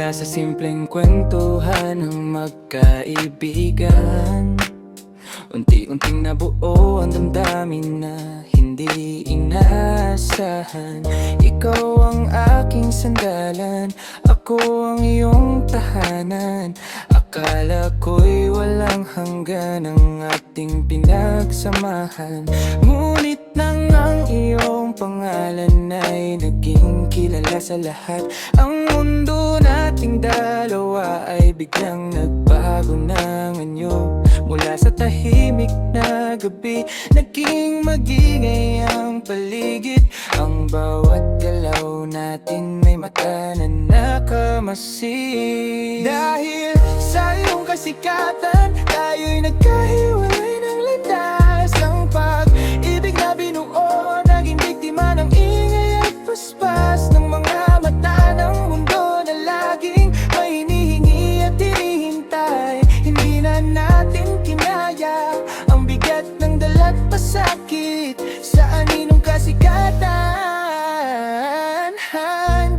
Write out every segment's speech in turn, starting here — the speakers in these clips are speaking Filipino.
Mula sa simpleng kwentuhan ng magkaibigan, unti-unting nabuo ang damdamin na hindi inaasahan. Ikaw ang aking sandalan, ako ang iyong tahanan. Akala ko'y walang hanggan ang ating pinagsamahan, ngunit nang ang iyong pangalan ay naging kilala sa lahat, ang mundo nating dalawa ay biglang nagbago ng anyo. Mula sa tahimik na gabi, naging magingay ang paligid. Ang bawat galaw natin may mata na nakamasid. Dahil sa iyong kasikatan, tayo'y nagkahiwalay ng landas. Ang pag-ibig na binuo, naging biktima ng ingay at paspas ng mga mata ng mundo na laging may hinihingi at hinihintay. Hindi na natin kinaya ang bigat ng dala't pasakit sa aninong kasikatan.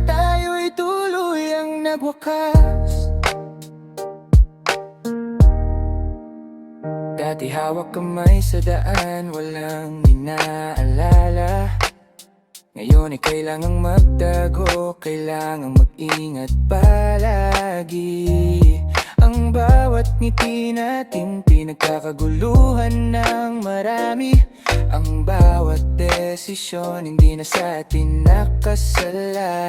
Tayo'y tuluyang nagwakas. Dati hawak kamay sa daan, walang inaalala. Ngayon ay kailangang magtago, kailangang mag-ingat palagi. Ang bawat ngiti natin pinagkakaguluhan ng marami. Ang bawat desisyon hindi na sa atin nakasalalay.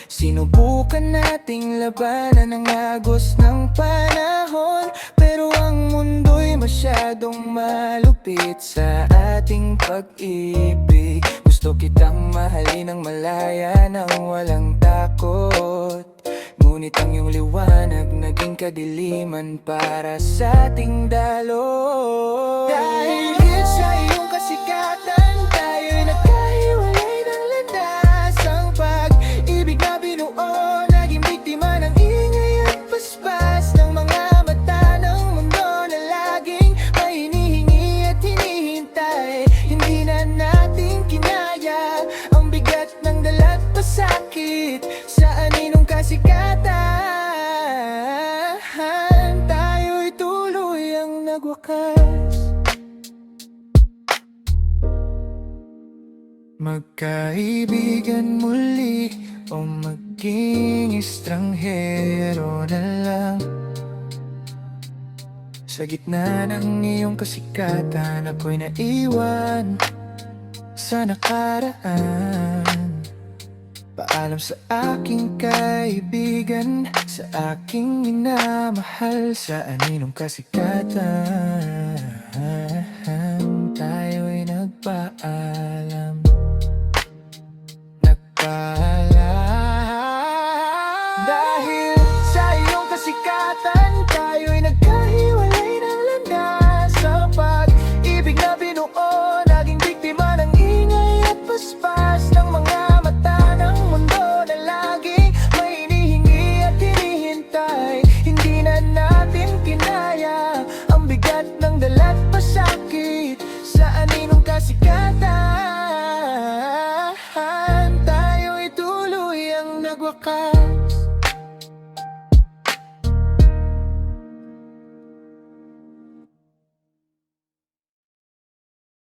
Sinubukan nating labanan ang agos ng panahon, pero ang mundo'y masyadong malupit sa ating pag-ibig. Gusto kitang mahalin ng malaya nang walang takot, ngunit ang iyong liwanag naging kadiliman para sa ating dalo. Dahil sa iyong kasikatan, tayo'y nagkahiwalay ng landas. Ang pag-ibig na binuo, naging biktima ng ingay at paspas ng mga mata ng mundo na laging may hinihingi at hinihintay. Hindi na natin kinaya ang bigat ng dala't pasakit sa aninong kasikatan. Tayo'y tuluyang nagwakas. Magkaibigan muli o maging estranghero na lang. Sa gitna ng iyong kasikatan, ako'y naiwan sa nakaraan. Paalam sa aking kaibigan, sa aking minamahal, sa aninong kasikatan. Tayo'y nagpaalam. Dahil sa iyong kasikatan, tayo'y nagkahiwalay ng landas. Ang pag-ibig na binuo, naging biktima ng ingay at paspas ng mga mata ng mundo na laging may hinihingi at hinihintay. Hindi na natin kinaya ang bigat ng dala't pasakit sa aninong kasikatan. Tayo'y tuluyang nagwakas.